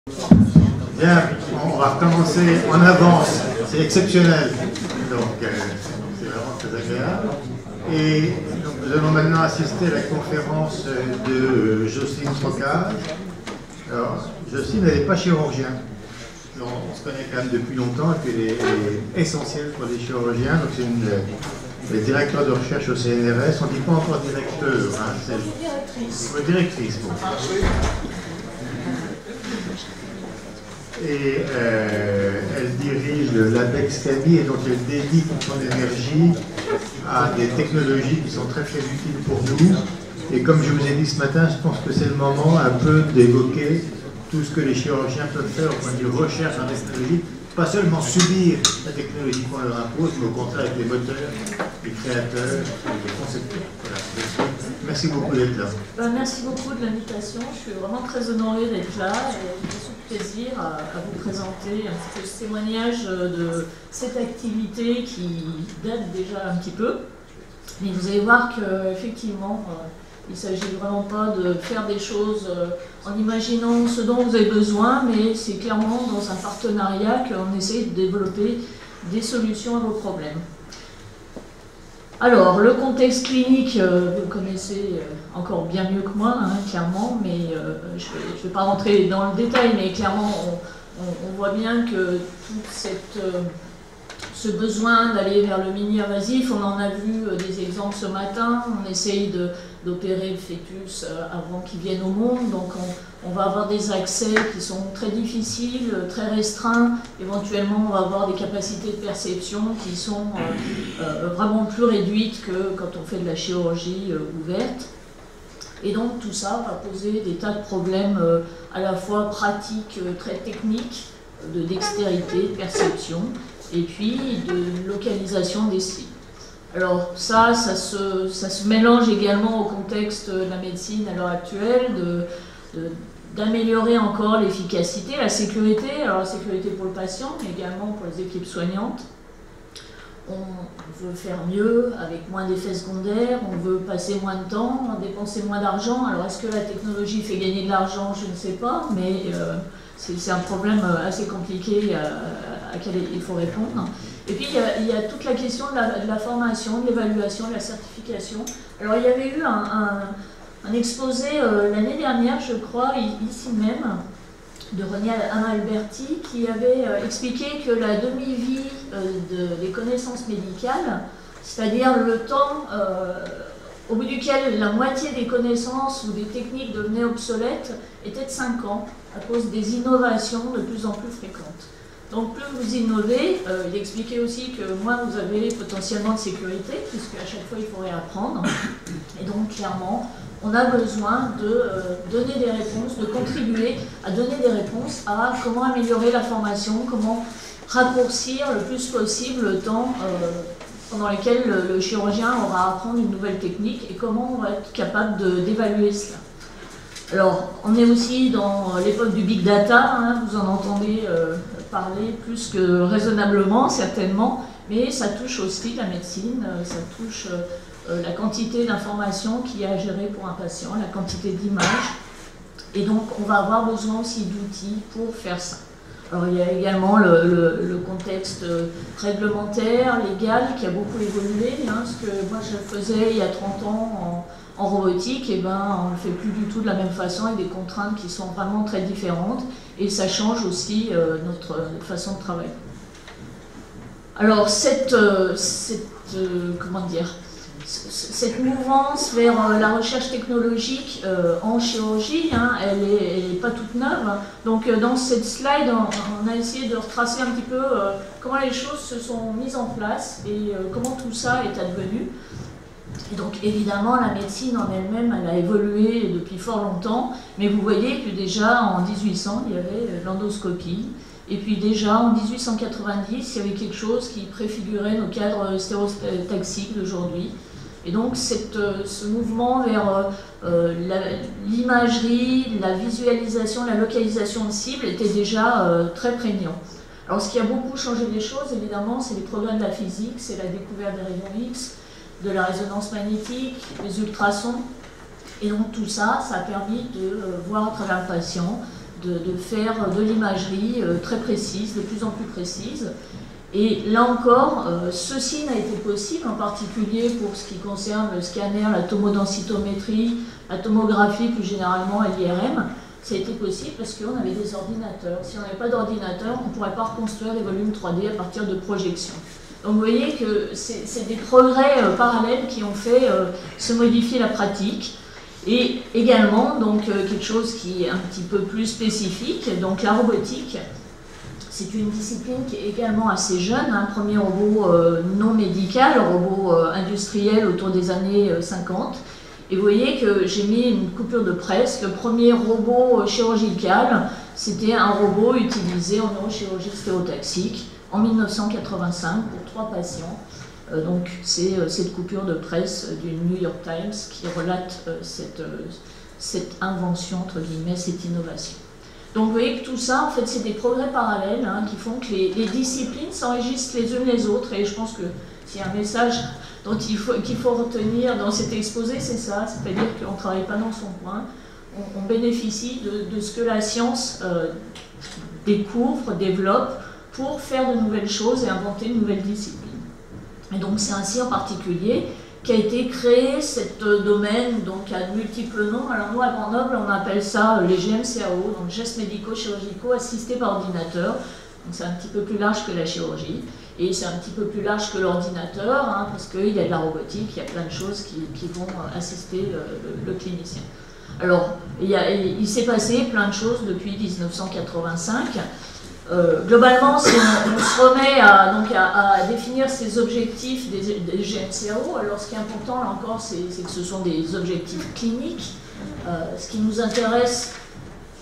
Bien, on va recommencer en avance, c'est exceptionnel, donc c'est vraiment très agréable. Et donc, nous allons maintenant assister à la conférence de Jocelyne Trocaz. Alors, Jocelyne, elle n'est pas chirurgien. On se connaît quand même depuis longtemps et puis elle est essentielle pour les chirurgiens. Donc c'est elle est directeur de recherche au CNRS. On ne dit pas encore directeur, hein, c'est directrice. Bon. Et elle dirige l'ABEX CABI et donc elle dédie toute son énergie à des technologies qui sont très très utiles pour nous. Et comme je vous ai dit ce matin, je pense que c'est le moment un peu d'évoquer tout ce que les chirurgiens peuvent faire au point de vue recherche en technologie, pas seulement subir la technologie qu'on leur impose, mais au contraire avec les moteurs, les créateurs, les concepteurs. Voilà. Merci beaucoup d'être là. Merci beaucoup de l'invitation. Je suis vraiment très honorée d'être là et j'ai tout plaisir à vous présenter un petit peu ce témoignage de cette activité qui date déjà un petit peu. Mais vous allez voir qu'effectivement, il ne s'agit vraiment pas de faire des choses en imaginant ce dont vous avez besoin, mais c'est clairement dans un partenariat qu'on essaie de développer des solutions à vos problèmes. Alors, le contexte clinique, vous le connaissez encore bien mieux que moi, hein, clairement, mais je ne vais pas rentrer dans le détail, mais clairement, on voit bien que tout ce besoin d'aller vers le mini-invasif, on en a vu des exemples ce matin, on essaye d'opérer le fœtus avant qu'il vienne au monde, donc on va avoir des accès qui sont très difficiles, très restreints, éventuellement on va avoir des capacités de perception qui sont vraiment plus réduites que quand on fait de la chirurgie ouverte. Et donc tout ça va poser des tas de problèmes à la fois pratiques, très techniques, de dextérité, de perception, et puis de localisation des sites. Alors ça se mélange également au contexte de la médecine à l'heure actuelle, d'améliorer encore l'efficacité, la sécurité, alors la sécurité pour le patient, mais également pour les équipes soignantes. On veut faire mieux, avec moins d'effets secondaires, on veut passer moins de temps, dépenser moins d'argent. Alors est-ce que la technologie fait gagner de l'argent? Je ne sais pas, mais c'est un problème assez compliqué à laquelle il faut répondre. Et puis il y a toute la question de la formation, de l'évaluation, de la certification. Alors il y avait eu un exposé l'année dernière, je crois, ici même, de René Alberti, qui avait expliqué que la demi-vie des connaissances médicales, c'est-à-dire le temps au bout duquel la moitié des connaissances ou des techniques devenaient obsolètes, était de 5 ans, à cause des innovations de plus en plus fréquentes. Donc plus vous innovez, il expliquait aussi que moins vous avez potentiellement de sécurité, puisque à chaque fois il faut réapprendre. Et donc clairement, on a besoin de donner des réponses, de contribuer à donner des réponses à comment améliorer la formation, comment raccourcir le plus possible le temps pendant lequel le chirurgien aura à apprendre une nouvelle technique et comment on va être capable d'évaluer cela. Alors, on est aussi dans l'époque du big data, hein, vous en entendez parler plus que raisonnablement, certainement, mais ça touche aussi la médecine, ça touche la quantité d'informations qu'il y a à gérer pour un patient, la quantité d'images, et donc on va avoir besoin aussi d'outils pour faire ça. Alors il y a également le contexte réglementaire, légal, qui a beaucoup évolué, hein, ce que moi je faisais il y a 30 ans en robotique, et ben, on ne le fait plus du tout de la même façon, avec des contraintes qui sont vraiment très différentes, et ça change aussi notre façon de travailler. Alors comment dire, cette mouvance vers la recherche technologique en chirurgie, hein, elle n'est pas toute neuve. Donc dans cette slide, on a essayé de retracer un petit peu comment les choses se sont mises en place et comment tout ça est advenu. Et donc évidemment, la médecine en elle-même, elle a évolué depuis fort longtemps, mais vous voyez que déjà en 1800, il y avait l'endoscopie. Et puis déjà en 1890, il y avait quelque chose qui préfigurait nos cadres stéréotaxiques d'aujourd'hui. Et donc ce mouvement vers l'imagerie, la visualisation, la localisation de cibles était déjà très prégnant. Alors ce qui a beaucoup changé les choses, évidemment, c'est les progrès de la physique, c'est la découverte des rayons X, de la résonance magnétique, des ultrasons. Et donc tout ça, ça a permis de voir à travers le patient, de faire de l'imagerie très précise, de plus en plus précise. Et là encore, ceci n'a été possible, en particulier pour ce qui concerne le scanner, la tomodensitométrie, la tomographie, plus généralement l'IRM. Ça a été possible parce qu'on avait des ordinateurs. Si on n'avait pas d'ordinateur, on ne pourrait pas reconstruire des volumes 3D à partir de projections. Donc vous voyez que c'est des progrès parallèles qui ont fait se modifier la pratique. Et également, donc, quelque chose qui est un petit peu plus spécifique, donc la robotique. C'est une discipline qui est également assez jeune, un premier robot non médical, robot industriel autour des années 50. Et vous voyez que j'ai mis une coupure de presse. Le premier robot chirurgical, c'était un robot utilisé en neurochirurgie stéréotaxique en 1985 pour 3 patients. Donc c'est cette coupure de presse du New York Times qui relate cette invention, entre guillemets, cette innovation. Donc vous voyez que tout ça, en fait, c'est des progrès parallèles qui font que les disciplines s'enregistrent les unes les autres. Et je pense que s'il y a un message qu'il faut retenir dans cet exposé, c'est ça. C'est-à-dire qu'on ne travaille pas dans son coin. On bénéficie de ce que la science découvre, développe, pour faire de nouvelles choses et inventer de nouvelles disciplines. Et donc c'est ainsi en particulier qu'a été créé cet domaine, donc à de multiples noms. Alors nous, à Grenoble, on appelle ça les GMCAO, donc gestes médico-chirurgicaux assistés par ordinateur. Donc c'est un petit peu plus large que la chirurgie, et c'est un petit peu plus large que l'ordinateur, parce qu'il y a de la robotique, il y a plein de choses qui vont assister le clinicien. Alors, il s'est passé plein de choses depuis 1985. Globalement, si on se remet à définir ces objectifs des GMCAO, alors ce qui est important là encore, c'est que ce sont des objectifs cliniques. Ce qui nous intéresse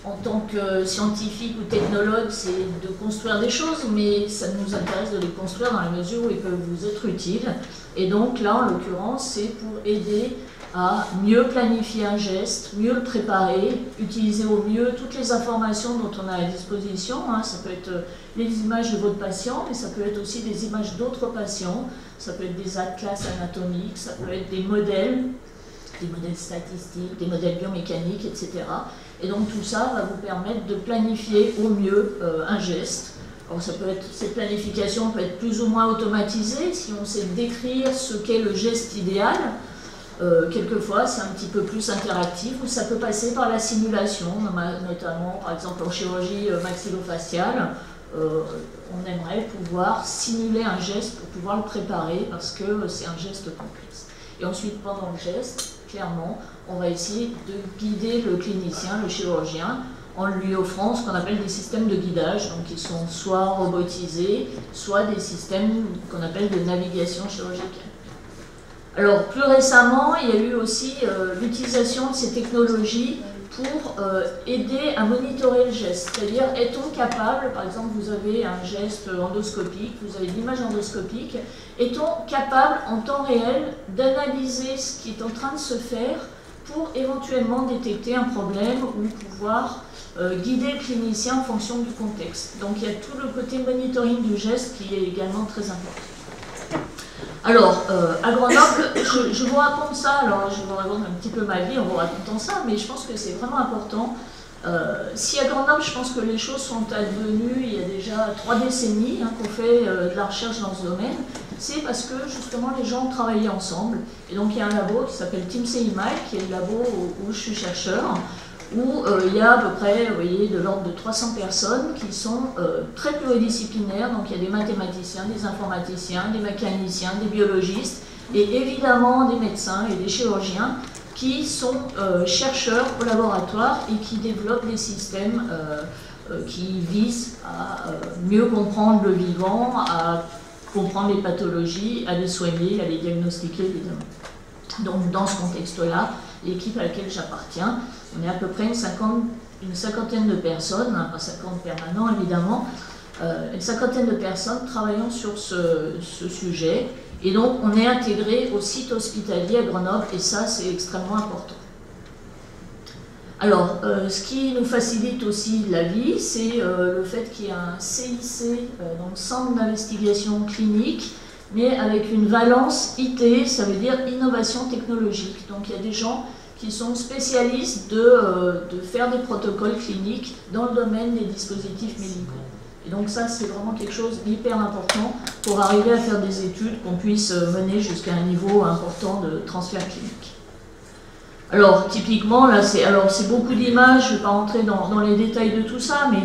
en tant que scientifique ou technologue, c'est de construire des choses, mais ça nous intéresse de les construire dans la mesure où ils peuvent vous être utiles. Et donc là, en l'occurrence, c'est pour aider à mieux planifier un geste, mieux le préparer, utiliser au mieux toutes les informations dont on a à disposition. Ça peut être les images de votre patient, mais ça peut être aussi des images d'autres patients, ça peut être des atlas anatomiques, ça peut être des modèles statistiques, des modèles biomécaniques, etc. Et donc tout ça va vous permettre de planifier au mieux un geste. Alors cette planification peut être plus ou moins automatisée si on sait décrire ce qu'est le geste idéal. Quelquefois, c'est un petit peu plus interactif, ou ça peut passer par la simulation, notamment, par exemple, en chirurgie maxillofaciale. On aimerait pouvoir simuler un geste pour pouvoir le préparer, parce que c'est un geste complexe. Et ensuite, pendant le geste, clairement, on va essayer de guider le clinicien, le chirurgien, en lui offrant ce qu'on appelle des systèmes de guidage, donc qui sont soit robotisés, soit des systèmes qu'on appelle de navigation chirurgicale. Alors, plus récemment, il y a eu aussi l'utilisation de ces technologies pour aider à monitorer le geste. C'est-à-dire, est-on capable, par exemple, vous avez un geste endoscopique, vous avez une image endoscopique, est-on capable, en temps réel, d'analyser ce qui est en train de se faire pour éventuellement détecter un problème ou pouvoir guider le clinicien en fonction du contexte. Donc, il y a tout le côté monitoring du geste qui est également très important. Alors, à Grenoble, je vous raconte ça, alors je vais vous raconter un petit peu ma vie en vous racontant ça, mais je pense que c'est vraiment important. Si à Grenoble, je pense que les choses sont advenues il y a déjà 3 décennies qu'on fait de la recherche dans ce domaine, c'est parce que justement les gens travaillaient ensemble. Et donc il y a un labo qui s'appelle TeamCIMAI, qui est le labo où je suis chercheur, où il y a à peu près, vous voyez, de l'ordre de 300 personnes qui sont très pluridisciplinaires. Donc il y a des mathématiciens, des informaticiens, des mécaniciens, des biologistes, et évidemment des médecins et des chirurgiens qui sont chercheurs au laboratoire et qui développent des systèmes qui visent à mieux comprendre le vivant, à comprendre les pathologies, à les soigner, à les diagnostiquer évidemment. Donc dans ce contexte-là, l'équipe à laquelle j'appartiens, on est à peu près une cinquantaine de personnes, pas 50 permanents évidemment, une cinquantaine de personnes travaillant sur ce sujet. Et donc on est intégré au site hospitalier à Grenoble, et ça c'est extrêmement important. Alors, ce qui nous facilite aussi la vie, c'est le fait qu'il y a un CIC, donc Centre d'investigation clinique, mais avec une valence IT, ça veut dire innovation technologique. Donc il y a des gens qui sont spécialistes de faire des protocoles cliniques dans le domaine des dispositifs médicaux. Et donc ça, c'est vraiment quelque chose d'hyper important pour arriver à faire des études qu'on puisse mener jusqu'à un niveau important de transfert clinique. Alors, typiquement, là, c'est beaucoup d'images, je ne vais pas rentrer dans les détails de tout ça, mais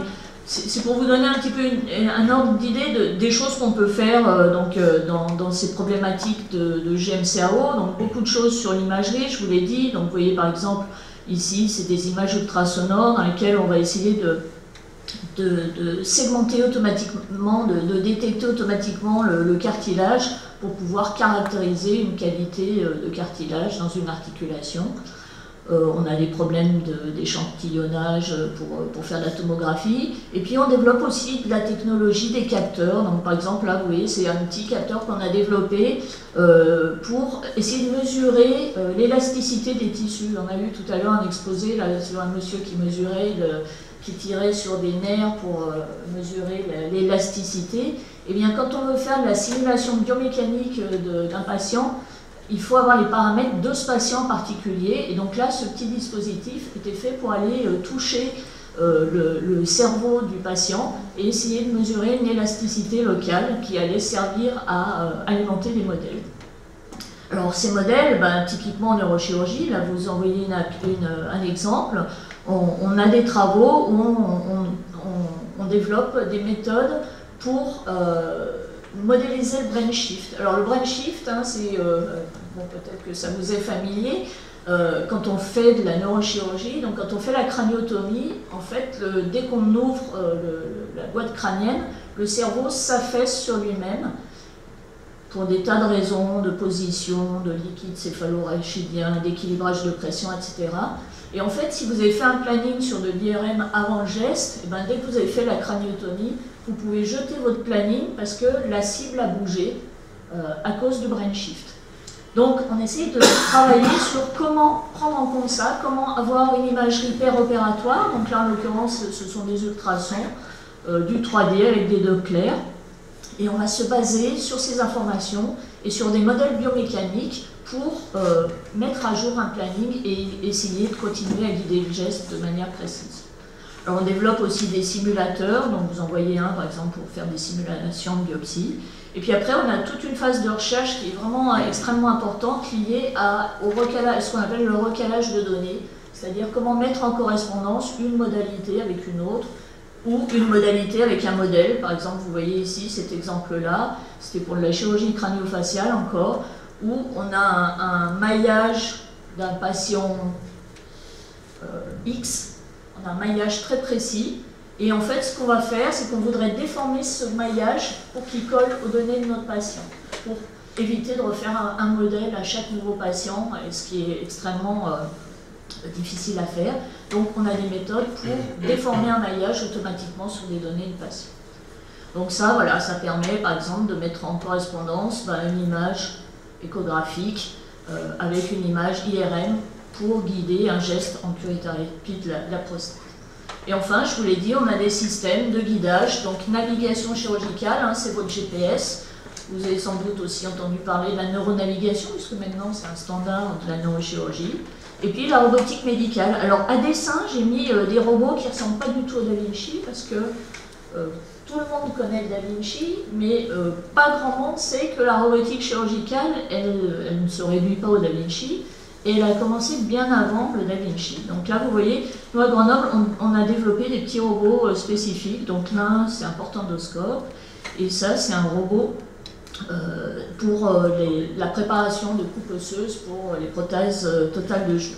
c'est pour vous donner un petit peu un ordre d'idée des choses qu'on peut faire dans ces problématiques de GMCAO. Donc, beaucoup de choses sur l'imagerie, je vous l'ai dit. Donc, vous voyez, par exemple, ici, c'est des images ultrasonores dans lesquelles on va essayer de segmenter automatiquement, de détecter automatiquement le cartilage pour pouvoir caractériser une qualité de cartilage dans une articulation. On a des problèmes d'échantillonnage pour faire de la tomographie. Et puis on développe aussi de la technologie des capteurs. Donc par exemple, là, vous voyez, c'est un petit capteur qu'on a développé pour essayer de mesurer l'élasticité des tissus. On a vu tout à l'heure un exposé là, sur un monsieur qui mesurait, qui tirait sur des nerfs pour mesurer l'élasticité. Et bien quand on veut faire de la simulation biomécanique d'un patient, il faut avoir les paramètres de ce patient particulier. Et donc là, ce petit dispositif était fait pour aller toucher le cerveau du patient et essayer de mesurer une élasticité locale qui allait servir à alimenter des modèles. Alors ces modèles, typiquement en neurochirurgie, là vous en voyez un exemple, on a des travaux où on développe des méthodes pour modéliser le brain shift. Alors le brain shift, c'est, peut-être que ça vous est familier, quand on fait de la neurochirurgie, donc quand on fait la craniotomie, en fait, dès qu'on ouvre la boîte crânienne, le cerveau s'affaisse sur lui-même pour des tas de raisons, de position, de liquide céphalo-rachidien, d'équilibrage de pression, etc. Et en fait, si vous avez fait un planning sur de l'IRM avant le geste, dès que vous avez fait la craniotomie, vous pouvez jeter votre planning parce que la cible a bougé à cause du brain shift. Donc, on essaie de travailler sur comment prendre en compte ça, comment avoir une imagerie péropératoire. Donc là, en l'occurrence, ce sont des ultrasons, du 3D avec des Doppler. Et on va se baser sur ces informations et sur des modèles biomécaniques pour mettre à jour un planning et essayer de continuer à guider le geste de manière précise. Alors on développe aussi des simulateurs, donc vous en voyez un par exemple pour faire des simulations de biopsie. Et puis après on a toute une phase de recherche qui est vraiment extrêmement importante liée au recalage, ce qu'on appelle le recalage de données, c'est-à-dire comment mettre en correspondance une modalité avec une autre, ou une modalité avec un modèle. Par exemple, vous voyez ici cet exemple-là, c'était pour la chirurgie crânio-faciale encore, où on a un maillage d'un patient X, on a un maillage très précis, et en fait ce qu'on va faire, c'est qu'on voudrait déformer ce maillage pour qu'il colle aux données de notre patient, pour éviter de refaire un modèle à chaque nouveau patient, ce qui est extrêmement difficile à faire. Donc on a des méthodes pour déformer un maillage automatiquement sur des données de patient. Donc ça, voilà, ça permet par exemple de mettre en correspondance une image échographique avec une image IRM pour guider un geste en curithérapie de la prostate. Et enfin, je vous l'ai dit, on a des systèmes de guidage, donc navigation chirurgicale, c'est votre GPS. Vous avez sans doute aussi entendu parler de la neuronavigation, puisque maintenant c'est un standard de la neurochirurgie. Et puis la robotique médicale. Alors à dessein, j'ai mis des robots qui ne ressemblent pas du tout au Da Vinci, parce que tout le monde connaît le Da Vinci, mais pas grand monde sait que la robotique chirurgicale, elle ne se réduit pas au Da Vinci, et elle a commencé bien avant le Da Vinci. Donc là, vous voyez, nous à Grenoble, on a développé des petits robots spécifiques. Donc l'un, c'est un portendoscope, et ça, c'est un robot pour la préparation de coupes osseuses pour les prothèses totales de genoux.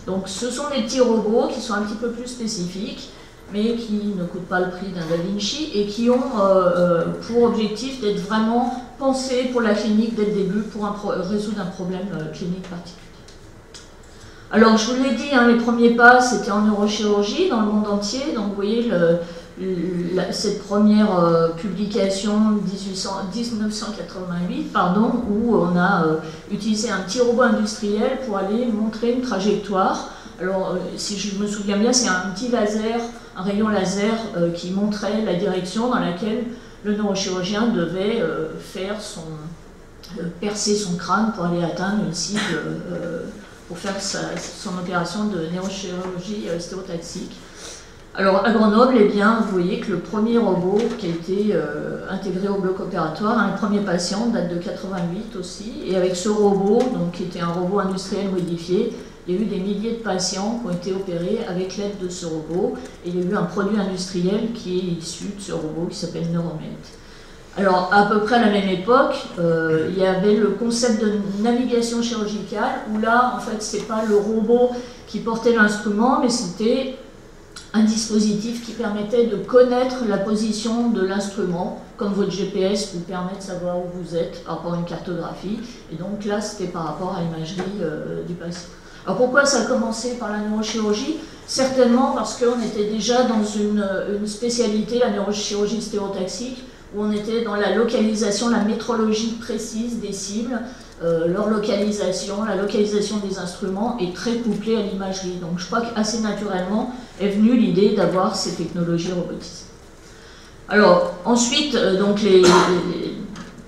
Donc ce sont des petits robots qui sont un petit peu plus spécifiques, mais qui ne coûtent pas le prix d'un Da Vinci et qui ont pour objectif d'être vraiment pensés pour la clinique dès le début pour résoudre un problème clinique particulier. Alors je vous l'ai dit, les premiers pas c'était en neurochirurgie dans le monde entier, donc vous voyez cette première publication 1988, où on a utilisé un petit robot industriel pour aller montrer une trajectoire. Alors, si je me souviens bien, c'est un petit laser, un rayon laser qui montrait la direction dans laquelle le neurochirurgien devait percer son crâne pour aller atteindre une cible pour faire son opération de neurochirurgie stéréotaxique. Alors à Grenoble, eh bien, vous voyez que le premier robot qui a été intégré au bloc opératoire, le premier patient date de 88 aussi, et avec ce robot, donc, qui était un robot industriel modifié, il y a eu des milliers de patients qui ont été opérés avec l'aide de ce robot, et il y a eu un produit industriel qui est issu de ce robot qui s'appelle Neuromed. Alors, à peu près à la même époque, il y avait le concept de navigation chirurgicale, où là, en fait, c'est pas le robot qui portait l'instrument, mais c'était un dispositif qui permettait de connaître la position de l'instrument, comme votre GPS vous permet de savoir où vous êtes par rapport à une cartographie. Et donc là, c'était par rapport à l'imagerie du patient. Alors pourquoi ça a commencé par la neurochirurgie? Certainement parce qu'on était déjà dans une spécialité, la neurochirurgie stéréotaxique, où on était dans la localisation, la métrologie précise des cibles, leur localisation, la localisation des instruments est très couplée à l'imagerie. Donc je crois qu'assez naturellement est venue l'idée d'avoir ces technologies robotisées. Alors ensuite, donc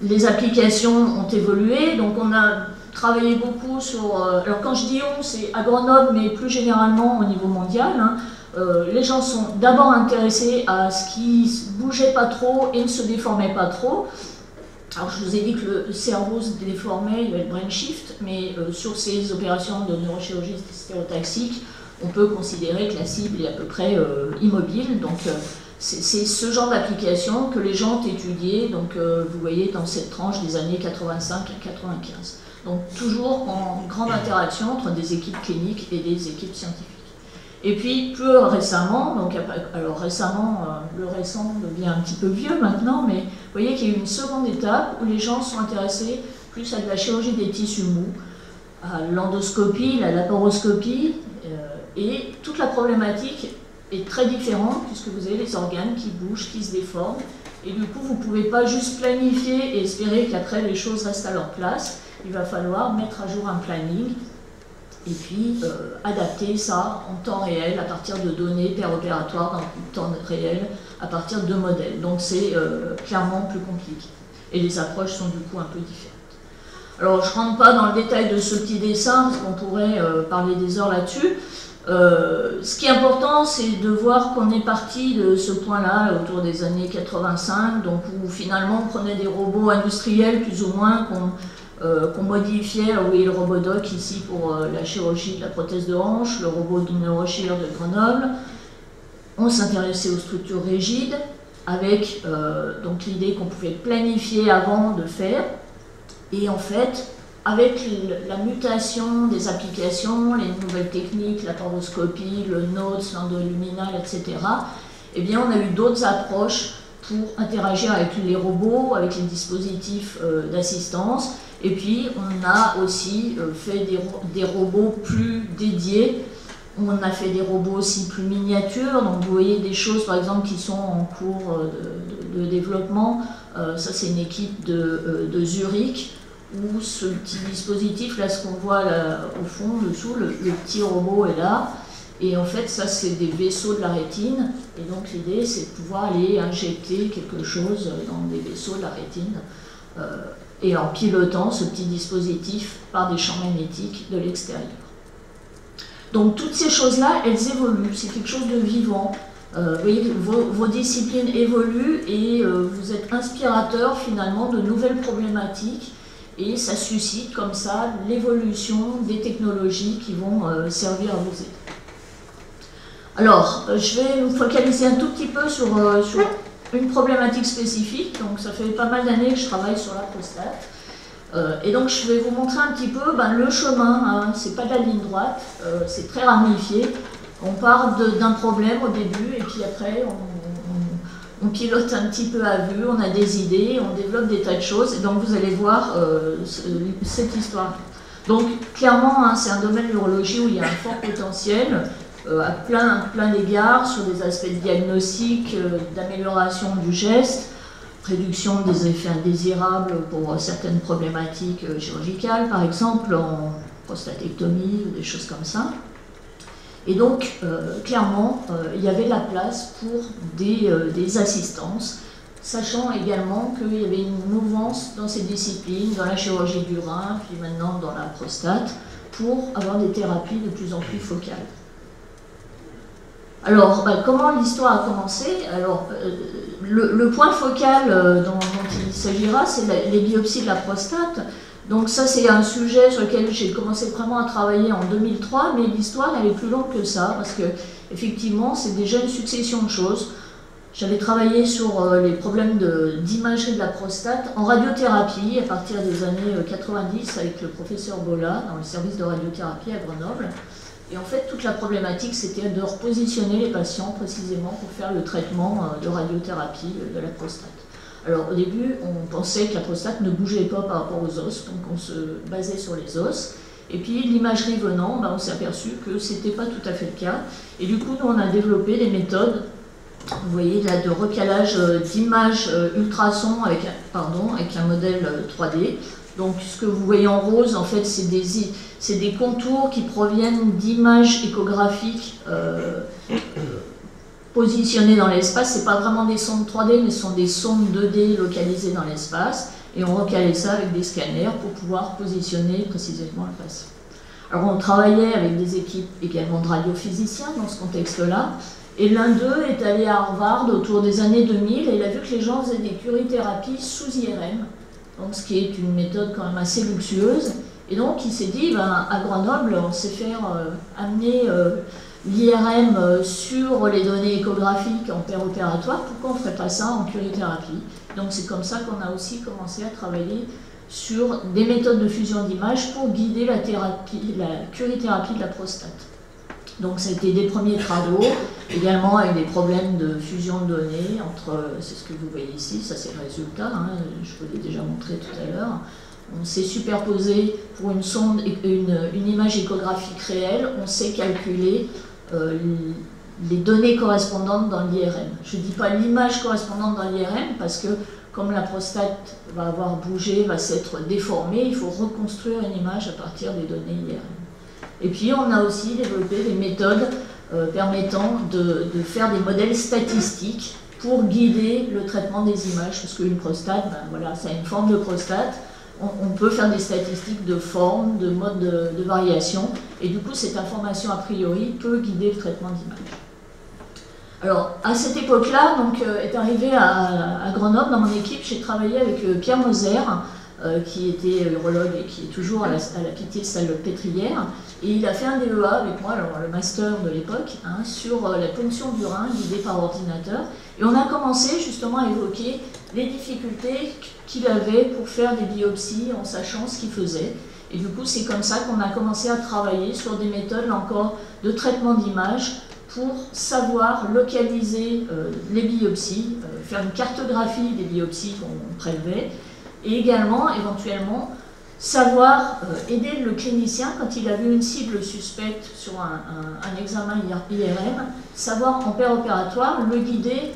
les applications ont évolué, donc on a travaillé beaucoup sur... alors quand je dis on, c'est à Grenoble, mais plus généralement au niveau mondial, hein. Les gens sont d'abord intéressés à ce qui ne bougeait pas trop et ne se déformait pas trop. Alors je vous ai dit que le cerveau se déformait, il y avait le brain shift, mais sur ces opérations de neurochirurgie stéréotaxique, on peut considérer que la cible est à peu près immobile. Donc c'est ce genre d'application que les gens ont étudié, donc vous voyez dans cette tranche des années 85 à 95. Donc toujours en grande interaction entre des équipes cliniques et des équipes scientifiques. Et puis plus récemment, donc alors récemment, le récent devient un petit peu vieux maintenant, mais vous voyez qu'il y a eu une seconde étape où les gens sont intéressés plus à de la chirurgie des tissus mous, à l'endoscopie, la laparoscopie, et toute la problématique est très différente puisque vous avez les organes qui bougent, qui se déforment, et du coup vous ne pouvez pas juste planifier et espérer qu'après les choses restent à leur place. Il va falloir mettre à jour un planning et puis adapter ça en temps réel à partir de données péropératoires dans le temps réel à partir de modèles. Donc c'est clairement plus compliqué et les approches sont du coup un peu différentes. Alors je ne rentre pas dans le détail de ce petit dessin parce qu'on pourrait parler des heures là-dessus. Ce qui est important, c'est de voir qu'on est parti de ce point-là autour des années 85, donc où finalement on prenait des robots industriels plus ou moins qu'on modifiait. Vous voyez le RoboDoc ici pour la chirurgie de la prothèse de hanche, le robot de neurochir de Grenoble. On s'intéressait aux structures rigides avec donc l'idée qu'on pouvait planifier avant de faire. Et en fait, avec la mutation des applications, les nouvelles techniques, la paroscopie, le NOTS, l'endoluminal, etc., eh bien, on a eu d'autres approches pour interagir avec les robots, avec les dispositifs d'assistance. Et puis, on a aussi fait des robots plus dédiés. On a fait des robots aussi plus miniatures. Donc, vous voyez des choses, par exemple, qui sont en cours de développement. Ça, c'est une équipe de Zurich, où ce petit dispositif, là, ce qu'on voit là, au fond, dessous, le petit robot est là. Et en fait, ça, c'est des vaisseaux de la rétine. Et donc, l'idée, c'est de pouvoir aller injecter quelque chose dans des vaisseaux de la rétine. Et en pilotant ce petit dispositif par des champs magnétiques de l'extérieur. Donc toutes ces choses-là, elles évoluent, c'est quelque chose de vivant. Vous voyez, vos disciplines évoluent et vous êtes inspirateur finalement de nouvelles problématiques et ça suscite comme ça l'évolution des technologies qui vont servir à vous aider. Alors, je vais me focaliser un tout petit peu sur une problématique spécifique. Donc ça fait pas mal d'années que je travaille sur la prostate. Et donc je vais vous montrer un petit peu le chemin, hein, c'est pas de la ligne droite, c'est très ramifié. On part d'un problème au début et puis après on pilote un petit peu à vue, on a des idées, on développe des tas de choses et donc vous allez voir cette histoire. Donc clairement hein, c'est un domaine de l'urologie où il y a un fort potentiel à plein d'égards sur des aspects de diagnostic, d'amélioration du geste, réduction des effets indésirables pour certaines problématiques chirurgicales, par exemple en prostatectomie ou des choses comme ça. Et donc, clairement, il y avait de la place pour des assistances, sachant également qu'il y avait une mouvance dans ces disciplines, dans la chirurgie du rein, puis maintenant dans la prostate, pour avoir des thérapies de plus en plus focales. Alors, comment l'histoire a commencé? Alors, le point focal dont il s'agira, c'est les biopsies de la prostate. Donc ça, c'est un sujet sur lequel j'ai commencé vraiment à travailler en 2003, mais l'histoire, elle est plus longue que ça, parce que, effectivement, c'est déjà une succession de choses. J'avais travaillé sur les problèmes d'imagerie de la prostate en radiothérapie à partir des années 90 avec le professeur Bolla dans le service de radiothérapie à Grenoble. Et en fait, toute la problématique, c'était de repositionner les patients précisément pour faire le traitement de radiothérapie de la prostate. Alors au début, on pensait que la prostate ne bougeait pas par rapport aux os, donc on se basait sur les os. Et puis l'imagerie venant, on s'est aperçu que ce n'était pas tout à fait le cas. Et du coup, nous, on a développé des méthodes, vous voyez là, de recalage d'images ultrasons avec un modèle 3D. Donc ce que vous voyez en rose, en fait, c'est des contours qui proviennent d'images échographiques positionnées dans l'espace. Ce n'est pas vraiment des sondes 3D, mais ce sont des sondes 2D localisées dans l'espace. Et on recalait ça avec des scanners pour pouvoir positionner précisément le patient. Alors on travaillait avec des équipes également de radiophysiciens dans ce contexte-là. Et l'un d'eux est allé à Harvard autour des années 2000 et il a vu que les gens faisaient des curie-thérapies sous IRM. Donc, ce qui est une méthode quand même assez luxueuse. Et donc, il s'est dit, à Grenoble, on sait faire amener l'IRM sur les données échographiques en péropératoire. Pourquoi on ne ferait pas ça en curie-thérapie? Donc, c'est comme ça qu'on a aussi commencé à travailler sur des méthodes de fusion d'images pour guider la curie-thérapie de la prostate. Donc, c'était des premiers travaux, également avec des problèmes de fusion de données entre, c'est ce que vous voyez ici, ça c'est le résultat, je vous l'ai déjà montré tout à l'heure. On s'est superposé pour une sonde, une image échographique réelle, on sait calculer les données correspondantes dans l'IRM. Je ne dis pas l'image correspondante dans l'IRM parce que comme la prostate va avoir bougé, va s'être déformée, il faut reconstruire une image à partir des données IRM. Et puis on a aussi développé des méthodes permettant de faire des modèles statistiques pour guider le traitement des images, parce qu'une prostate, voilà, ça a une forme de prostate, on peut faire des statistiques de forme, de mode de variation, et du coup cette information a priori peut guider le traitement d'images. Alors à cette époque-là, donc est arrivé à Grenoble, dans mon équipe, j'ai travaillé avec Pierre Moser, qui était urologue et qui est toujours à la Pitié-Salpêtrière, et il a fait un DEA avec moi, alors le master de l'époque, sur la ponction du rein guidée par ordinateur, et on a commencé justement à évoquer les difficultés qu'il avait pour faire des biopsies en sachant ce qu'il faisait, et du coup c'est comme ça qu'on a commencé à travailler sur des méthodes là encore de traitement d'image pour savoir localiser les biopsies, faire une cartographie des biopsies qu'on prélevait, et également, éventuellement, savoir aider le clinicien quand il a vu une cible suspecte sur un examen IRM, savoir en péropératoire le guider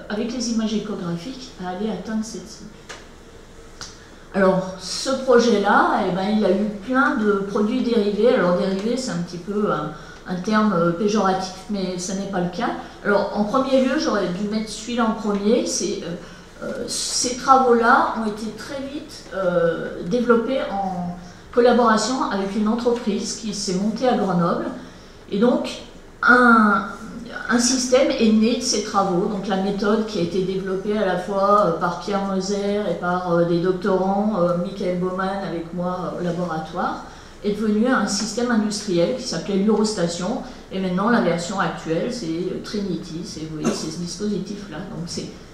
avec les images échographiques à aller atteindre cette cible. Alors, ce projet-là, il a eu plein de produits dérivés. Alors, dérivés, c'est un petit peu un terme péjoratif, mais ce n'est pas le cas. Alors, en premier lieu, j'aurais dû mettre celui-là en premier, c'est... ces travaux-là ont été très vite développés en collaboration avec une entreprise qui s'est montée à Grenoble. Et donc, un système est né de ces travaux. Donc, la méthode qui a été développée à la fois par Pierre Moser et par des doctorants, Michael Baumann avec moi au laboratoire, est devenu un système industriel qui s'appelait l'Urostation. Et maintenant, la version actuelle, c'est Trinity. Vous voyez, c'est ce dispositif-là. Donc,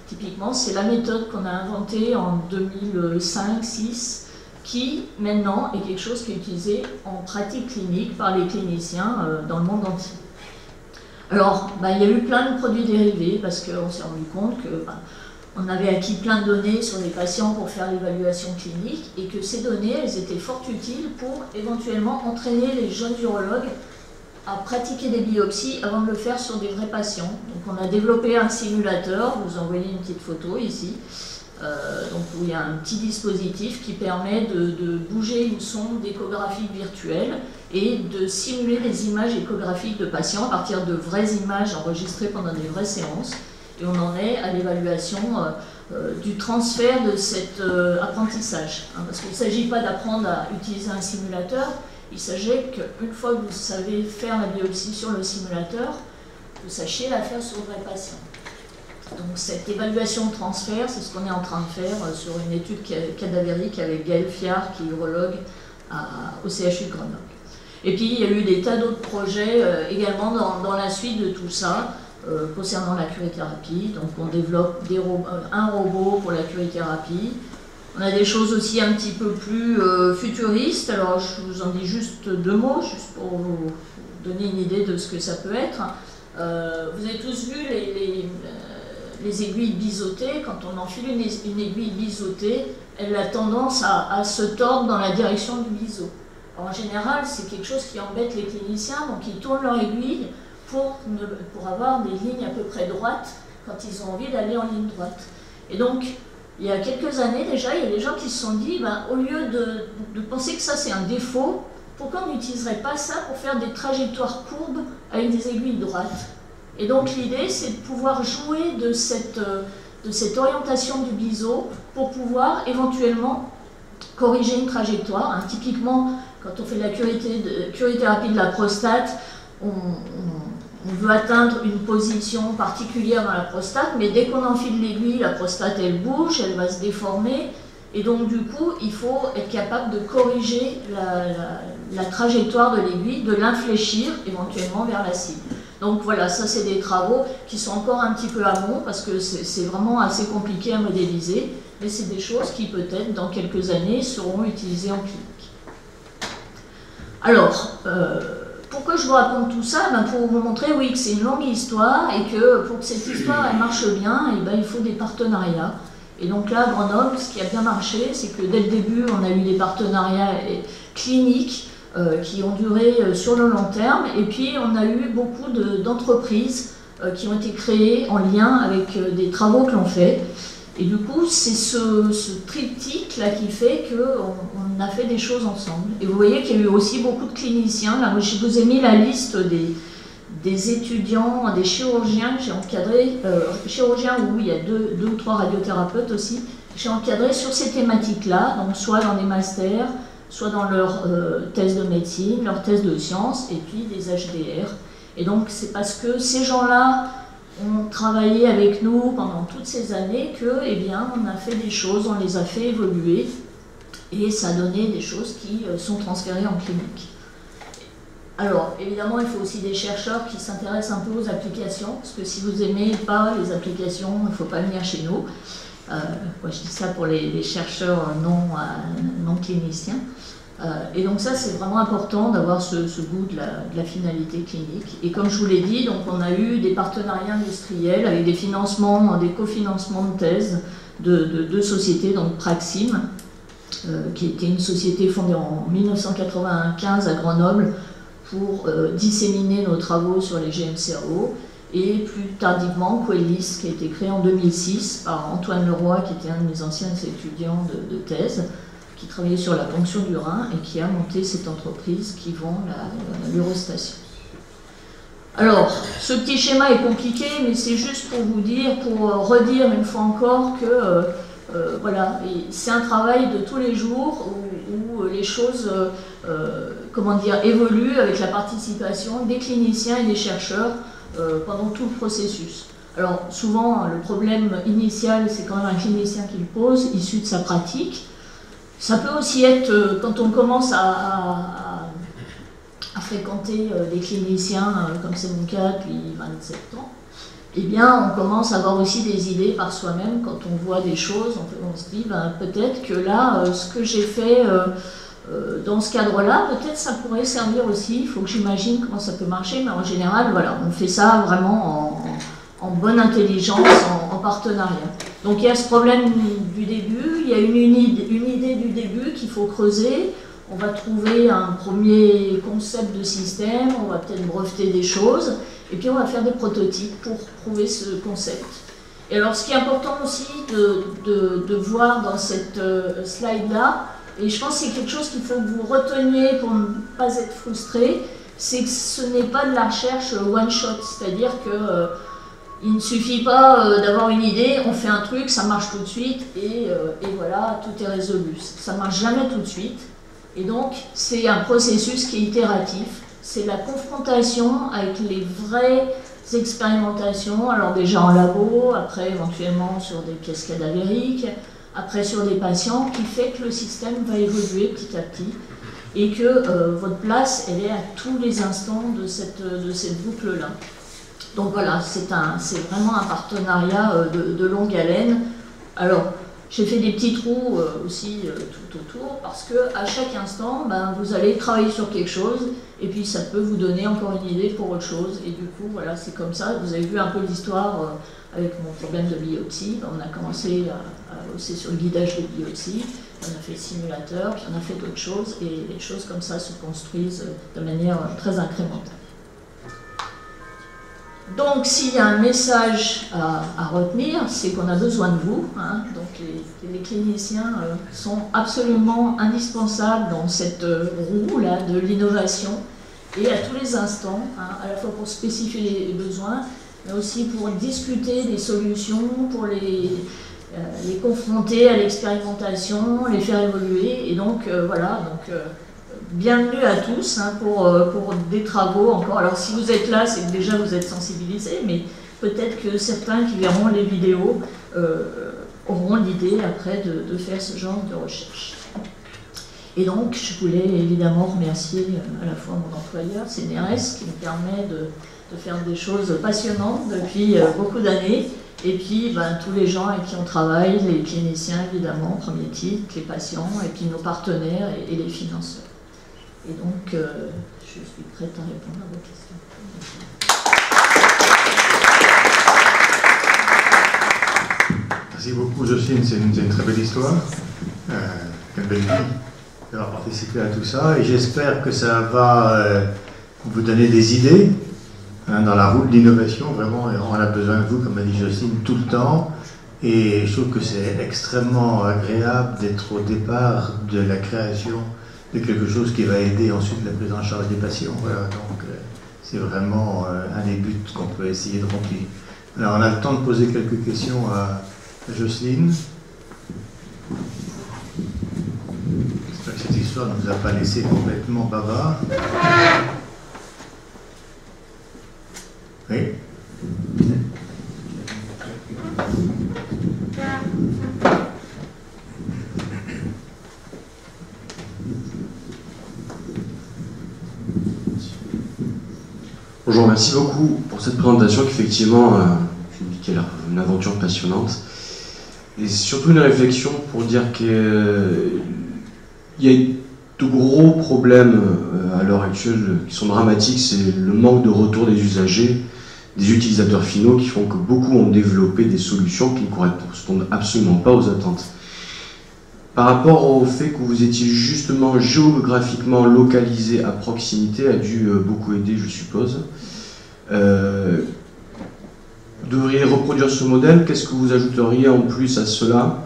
typiquement, c'est la méthode qu'on a inventée en 2005-2006 qui, maintenant, est quelque chose qui est utilisé en pratique clinique par les cliniciens dans le monde entier. Alors, il y a eu plein de produits dérivés parce qu'on s'est rendu compte qu'on avait acquis plein de données sur les patients pour faire l'évaluation clinique et que ces données, elles étaient fort utiles pour éventuellement entraîner les jeunes urologues à pratiquer des biopsies avant de le faire sur des vrais patients. Donc on a développé un simulateur, vous envoyez une petite photo ici, donc où il y a un petit dispositif qui permet de bouger une sonde d'échographie virtuelle et de simuler des images échographiques de patients à partir de vraies images enregistrées pendant des vraies séances. Et on en est à l'évaluation du transfert de cet apprentissage. Parce qu'il ne s'agit pas d'apprendre à utiliser un simulateur, Il s'agit qu'une fois que vous savez faire la biopsie sur le simulateur, vous sachiez la faire sur le vrai patient. Donc cette évaluation de transfert, c'est ce qu'on est en train de faire sur une étude cadavérique avec Gaël Fiard, qui est urologue au CHU de Grenoble. Et puis il y a eu des tas d'autres projets également dans la suite de tout ça, concernant la curithérapie. Donc on développe un robot pour la curithérapie. On a des choses aussi un petit peu plus futuristes. Alors je vous en dis juste 2 mots, juste pour vous donner une idée de ce que ça peut être. Vous avez tous vu les aiguilles biseautées. Quand on enfile une aiguille biseautée, elle a tendance à se tordre dans la direction du biseau. Alors, en général, c'est quelque chose qui embête les cliniciens, donc ils tournent leur aiguille pour avoir des lignes à peu près droites quand ils ont envie d'aller en ligne droite. Et donc, il y a quelques années déjà, il y a des gens qui se sont dit, au lieu de penser que ça c'est un défaut, pourquoi on n'utiliserait pas ça pour faire des trajectoires courbes avec des aiguilles droites? Et donc l'idée, c'est de pouvoir jouer de cette orientation du biseau pour pouvoir éventuellement corriger une trajectoire. Typiquement, quand on fait de la curithérapie de la prostate, on veut atteindre une position particulière dans la prostate, mais dès qu'on enfile l'aiguille, la prostate elle bouge, elle va se déformer, et donc du coup il faut être capable de corriger la trajectoire de l'aiguille, de l'infléchir éventuellement vers la cible. Donc voilà, ça c'est des travaux qui sont encore un petit peu amont parce que c'est vraiment assez compliqué à modéliser, mais c'est des choses qui peut-être dans quelques années seront utilisées en clinique. Alors, pourquoi je vous raconte tout ça? Pour vous montrer, oui, que c'est une longue histoire et que pour que cette histoire elle marche bien, il faut des partenariats. Et donc là, à Grenoble, ce qui a bien marché, c'est que dès le début, on a eu des partenariats cliniques qui ont duré sur le long terme. Et puis, on a eu beaucoup d'entreprises qui ont été créées en lien avec des travaux que l'on fait. Et du coup, c'est ce triptyque là qui fait qu'on a fait des choses ensemble. Et vous voyez qu'il y a eu aussi beaucoup de cliniciens. Là, je vous ai mis la liste des étudiants, des chirurgiens que j'ai encadrés, chirurgiens où il y a deux ou trois radiothérapeutes aussi, j'ai encadrés sur ces thématiques-là, donc soit dans des masters, soit dans leur thèse de médecine, leur thèse de sciences, et puis des HDR. Et donc c'est parce que ces gens-là ont travaillé avec nous pendant toutes ces années que, eh bien, on a fait des choses, on les a fait évoluer, et ça a donné des choses qui sont transférées en clinique. Alors, évidemment, il faut aussi des chercheurs qui s'intéressent un peu aux applications, parce que si vous n'aimez pas les applications, il ne faut pas venir chez nous. Moi, je dis ça pour les chercheurs non cliniciens. Et donc ça, c'est vraiment important d'avoir ce goût de la finalité clinique. Et comme je vous l'ai dit, donc on a eu des partenariats industriels avec des financements, des cofinancements de thèse de deux sociétés, donc Praxim, qui était une société fondée en 1995 à Grenoble, pour disséminer nos travaux sur les GMCRO, et plus tardivement Quellis, qui a été créé en 2006 par Antoine Leroy, qui était un de mes anciens étudiants de thèse, qui travaillait sur la ponction du rein et qui a monté cette entreprise qui vend l'Eurostation. Alors, ce petit schéma est compliqué, mais c'est juste pour vous dire, pour redire une fois encore que voilà, c'est un travail de tous les jours où les choses comment dire, évoluent avec la participation des cliniciens et des chercheurs pendant tout le processus. Alors souvent, le problème initial, c'est quand même un clinicien qui le pose, issu de sa pratique. Ça peut aussi être quand on commence à fréquenter des cliniciens, comme c'est mon cas depuis 27 ans, eh bien, on commence à avoir aussi des idées par soi-même. Quand on voit des choses, on se dit, ben, peut-être que là, ce que j'ai fait dans ce cadre-là, peut-être ça pourrait servir aussi. Il faut que j'imagine comment ça peut marcher, mais en général, voilà, on fait ça vraiment en bonne intelligence, en partenariat. Donc il y a ce problème du début, il y a une idée du début qu'il faut creuser. On va trouver un premier concept de système, on va peut-être breveter des choses, et puis on va faire des prototypes pour prouver ce concept. Et alors ce qui est important aussi de voir dans cette slide-là, et je pense que c'est quelque chose qu'il faut que vous reteniez pour ne pas être frustré, c'est que ce n'est pas de la recherche one-shot, c'est-à-dire que il ne suffit pas d'avoir une idée, on fait un truc, ça marche tout de suite, et voilà, tout est résolu. Ça ne marche jamais tout de suite. Et donc, c'est un processus qui est itératif. C'est la confrontation avec les vraies expérimentations, alors déjà en labo, après éventuellement sur des pièces cadavériques, après sur des patients, qui fait que le système va évoluer petit à petit et que votre place, elle est à tous les instants de cette boucle-là. Donc voilà, c'est vraiment un partenariat de longue haleine. Alors, j'ai fait des petits trous aussi tout autour parce que à chaque instant, vous allez travailler sur quelque chose et puis ça peut vous donner encore une idée pour autre chose. Et du coup, voilà, c'est comme ça. Vous avez vu un peu l'histoire avec mon problème de biopsie. On a commencé à bosser sur le guidage de biopsie. On a fait le simulateur, puis on a fait d'autres choses et les choses comme ça se construisent de manière très incrémentale. Donc, s'il y a un message à retenir, c'est qu'on a besoin de vous. Hein. Donc, les cliniciens sont absolument indispensables dans cette roue-là de l'innovation et à tous les instants, hein, à la fois pour spécifier les besoins, mais aussi pour discuter des solutions, pour les confronter à l'expérimentation, les faire évoluer. Et donc, voilà. Donc, bienvenue à tous hein, pour des travaux encore. Alors si vous êtes là, c'est que déjà vous êtes sensibilisés, mais peut-être que certains qui verront les vidéos auront l'idée après de faire ce genre de recherche. Et donc je voulais évidemment remercier à la fois mon employeur, CNRS, qui me permet de faire des choses passionnantes depuis beaucoup d'années, et puis tous les gens avec qui on travaille, les cliniciens évidemment, premier titre, les patients, et puis nos partenaires et les financeurs. Et donc, je suis prête à répondre à vos questions. Merci beaucoup, Jocelyne. C'est une très belle histoire. Quelle belle vie d'avoir participé à tout ça. Et j'espère que ça va vous donner des idées hein, dans la route de l'innovation. Vraiment, on a besoin de vous, comme a dit Jocelyne, tout le temps. Et je trouve que c'est extrêmement agréable d'être au départ de la création de quelque chose qui va aider ensuite la prise en charge des patients. Voilà, donc c'est vraiment un des buts qu'on peut essayer de remplir. Alors on a le temps de poser quelques questions à Jocelyne. J'espère que cette histoire ne nous a pas laissé complètement bavards. Oui. Bonjour, merci beaucoup pour cette présentation qui effectivement est une aventure passionnante. Et surtout une réflexion pour dire qu'il y a de gros problèmes à l'heure actuelle qui sont dramatiques, c'est le manque de retour des usagers, des utilisateurs finaux qui font que beaucoup ont développé des solutions qui ne correspondent absolument pas aux attentes. Par rapport au fait que vous étiez justement géographiquement localisé à proximité, a dû beaucoup aider, je suppose. Vous devriez reproduire ce modèle. Qu'est-ce que vous ajouteriez en plus à cela,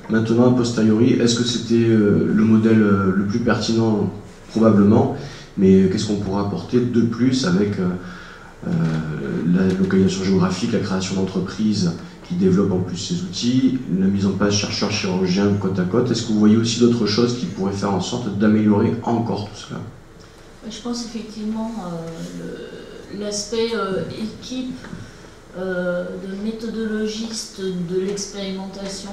maintenant a posteriori? Est-ce que c'était le modèle le plus pertinent? Probablement, mais qu'est-ce qu'on pourrait apporter de plus avec la localisation géographique, la création d'entreprises qui développent en plus ces outils, la mise en place chercheurs-chirurgiens côte à côte? Est-ce que vous voyez aussi d'autres choses qui pourraient faire en sorte d'améliorer encore tout cela? Je pense effectivement l'aspect équipe de méthodologistes de l'expérimentation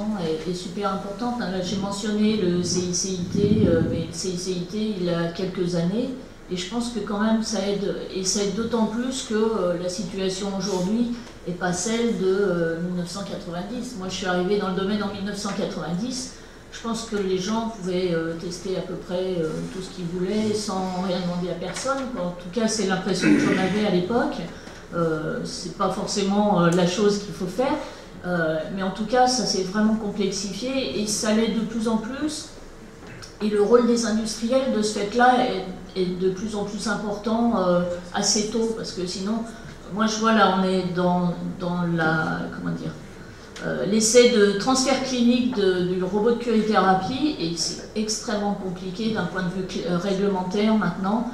est super importante. Là, j'ai mentionné le CICIT, mais le CICIT il a quelques années, et je pense que quand même ça aide, et ça aide d'autant plus que la situation aujourd'hui n'est pas celle de 1990. Moi je suis arrivée dans le domaine en 1990, je pense que les gens pouvaient tester à peu près tout ce qu'ils voulaient sans rien demander à personne. En tout cas c'est l'impression que j'en avais à l'époque. C'est pas forcément la chose qu'il faut faire, mais en tout cas ça s'est vraiment complexifié et ça l'est de plus en plus, et le rôle des industriels de ce fait-là est de plus en plus important assez tôt, parce que sinon, moi je vois là on est dans la, comment dire, l'essai de transfert clinique du robot de curithérapie, et c'est extrêmement compliqué d'un point de vue réglementaire maintenant.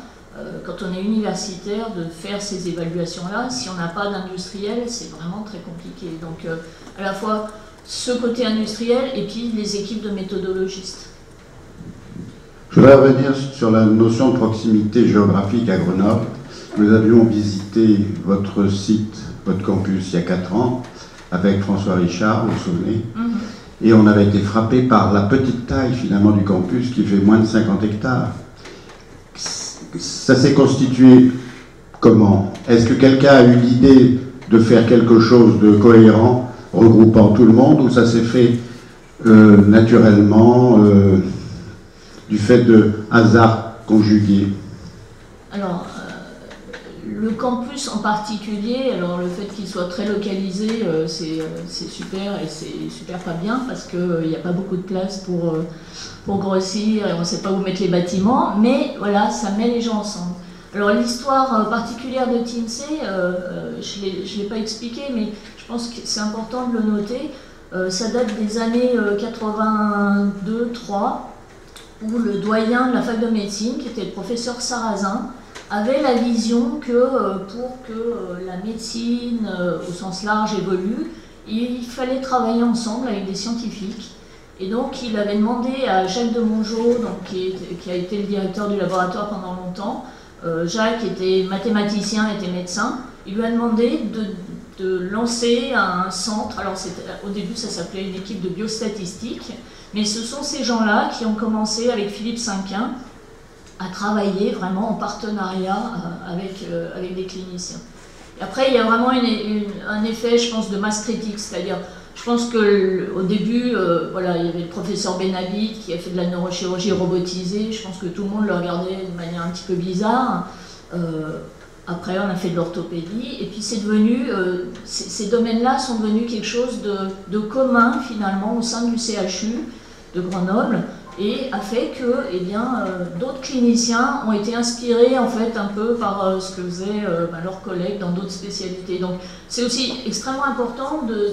Quand on est universitaire, de faire ces évaluations-là, si on n'a pas d'industriel, c'est vraiment très compliqué. Donc, à la fois ce côté industriel et puis les équipes de méthodologistes. Je voudrais revenir sur la notion de proximité géographique à Grenoble. Nous avions visité votre site, votre campus, il y a 4 ans, avec François Richard, vous vous souvenez, et on avait été frappé par la petite taille finalement du campus qui fait moins de 50 hectares. Ça s'est constitué comment? Est-ce que quelqu'un a eu l'idée de faire quelque chose de cohérent, regroupant tout le monde, ou ça s'est fait naturellement du fait de hasard conjugué? Alors, le campus en particulier, alors le fait qu'il soit très localisé, c'est super, et c'est super pas bien parce qu'il n'y a pas beaucoup de place pour grossir et on ne sait pas où mettre les bâtiments, mais voilà, ça met les gens ensemble. Alors l'histoire particulière de Tinsé, je ne l'ai pas expliqué, mais je pense que c'est important de le noter. Ça date des années 82-3, où le doyen de la fac de médecine, qui était le professeur Sarrazin, avait la vision que pour que la médecine au sens large évolue, il fallait travailler ensemble avec des scientifiques. Et donc il avait demandé à Jacques de Mongeau, donc, qui a été le directeur du laboratoire pendant longtemps, Jacques était mathématicien, était médecin, il lui a demandé de lancer un centre. Alors au début ça s'appelait une équipe de biostatistique, mais ce sont ces gens-là qui ont commencé avec Philippe Cinquin à travailler vraiment en partenariat avec des cliniciens. Et après, il y a vraiment un effet, je pense, de masse critique, c'est-à-dire, je pense qu'au début, voilà, il y avait le professeur Benhabit qui a fait de la neurochirurgie robotisée, je pense que tout le monde le regardait de manière un petit peu bizarre. Après, on a fait de l'orthopédie, et puis c'est devenu, ces domaines-là sont devenus quelque chose de commun, finalement, au sein du CHU de Grenoble, et a fait que d'autres cliniciens ont été inspirés en fait un peu par ce que faisaient leurs collègues dans d'autres spécialités. Donc c'est aussi extrêmement important de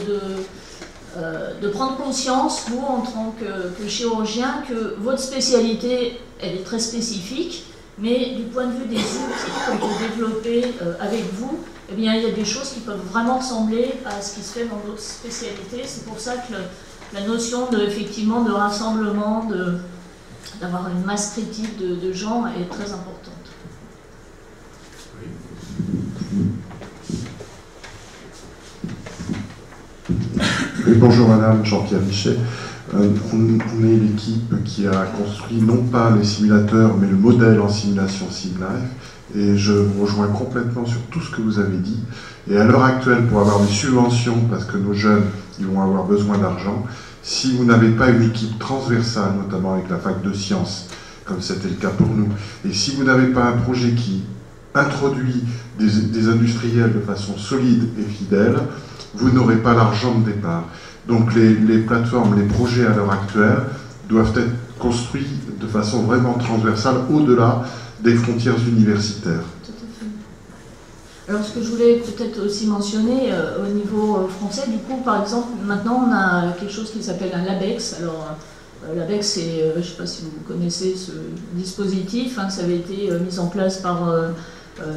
prendre conscience, vous en tant que chirurgien, que votre spécialité elle est très spécifique, mais du point de vue des outils qu'on peut développer avec vous, eh bien, il y a des choses qui peuvent vraiment ressembler à ce qui se fait dans d'autres spécialités. C'est pour ça que la notion effectivement de rassemblement, d'avoir une masse critique de gens est très importante. Oui, bonjour madame, Jean-Pierre Richet. On est l'équipe qui a construit non pas les simulateurs, mais le modèle en simulation SimLife. Et je vous rejoins complètement sur tout ce que vous avez dit. Et à l'heure actuelle, pour avoir des subventions, parce que nos jeunes, ils vont avoir besoin d'argent, si vous n'avez pas une équipe transversale, notamment avec la fac de sciences, comme c'était le cas pour nous, et si vous n'avez pas un projet qui introduit des industriels de façon solide et fidèle, vous n'aurez pas l'argent de départ. Donc les plateformes, les projets à l'heure actuelle doivent être construits de façon vraiment transversale au-delà des frontières universitaires. Tout à fait. Alors ce que je voulais peut-être aussi mentionner au niveau français, du coup par exemple maintenant on a quelque chose qui s'appelle un LabEx. Alors LabEx c'est, je ne sais pas si vous connaissez ce dispositif, hein, ça avait été mis en place par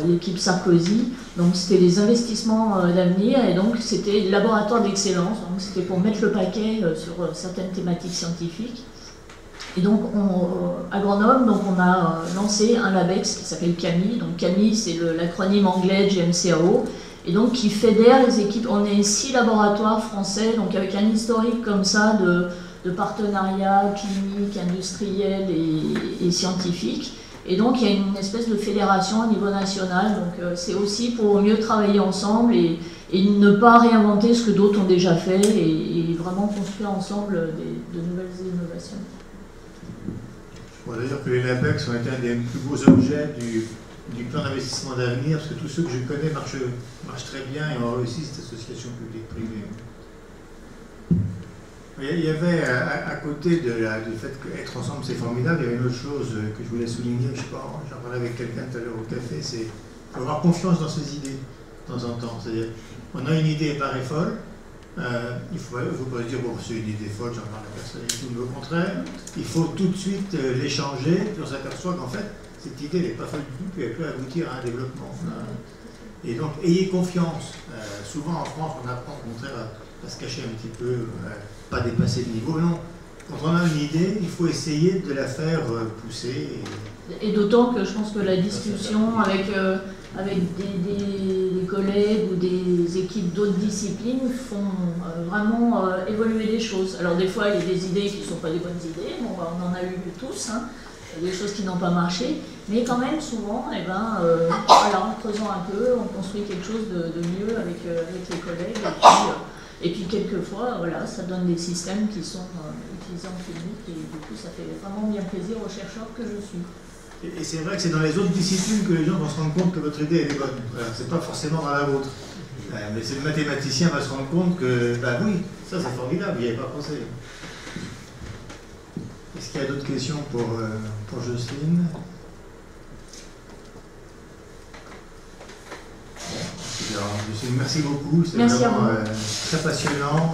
l'équipe Sarkozy, donc c'était les investissements d'avenir et donc c'était le laboratoire d'excellence, donc c'était pour mettre le paquet sur certaines thématiques scientifiques. Et donc à Grenoble, donc, on a lancé un LabEx qui s'appelle CAMI, donc CAMI c'est l'acronyme anglais de GMCAO, et donc qui fédère les équipes. On est 6 laboratoires français, donc avec un historique comme ça de partenariats cliniques, industriels et scientifiques. Et donc il y a une espèce de fédération au niveau national, donc c'est aussi pour mieux travailler ensemble et ne pas réinventer ce que d'autres ont déjà fait et vraiment construire ensemble de nouvelles innovations. Bon, d'ailleurs que les LabEx ont été un des plus beaux objets du plan d'investissement d'avenir, parce que tous ceux que je connais marchent très bien et ont réussi cette association publique-privée. Il y avait, à côté du fait qu'être ensemble c'est formidable, il y avait une autre chose que je voulais souligner, je sais pas, j'en parlais avec quelqu'un tout à l'heure au café, c'est qu'il faut avoir confiance dans ses idées, de temps en temps. C'est-à-dire, on a une idée, elle paraît folle, il ne faut pas se dire, bon, c'est une idée folle, j'en parle à personne et tout, mais au contraire, il faut tout de suite l'échanger, puis on s'aperçoit qu'en fait, cette idée n'est pas folle du tout, puis elle peut aboutir à un développement. Et donc, ayez confiance. Souvent en France, on apprend au contraire à se cacher un petit peu, pas dépasser le niveau, non. quand on a une idée, il faut essayer de la faire pousser. Et d'autant que je pense que la discussion avec des collègues ou des équipes d'autres disciplines font vraiment évoluer les choses. Alors des fois, il y a des idées qui ne sont pas des bonnes idées, bon, bah, on en a eu tous, hein, des choses qui n'ont pas marché, mais quand même souvent, voilà, en creusant un peu, on construit quelque chose de mieux avec les collègues. Et puis quelquefois, voilà, ça donne des systèmes qui sont utilisés en clinique et du coup ça fait vraiment bien plaisir aux chercheurs que je suis. Et c'est vrai que c'est dans les autres disciplines que les gens vont se rendre compte que votre idée elle est bonne. Voilà, c'est pas forcément dans la vôtre. Mais c'est le mathématicien va se rendre compte que, bah oui, ça c'est formidable, il n'y avait pas pensé. Est-ce qu'il y a d'autres questions pour Jocelyne? Jocelyne, merci beaucoup, c'est vraiment très passionnant.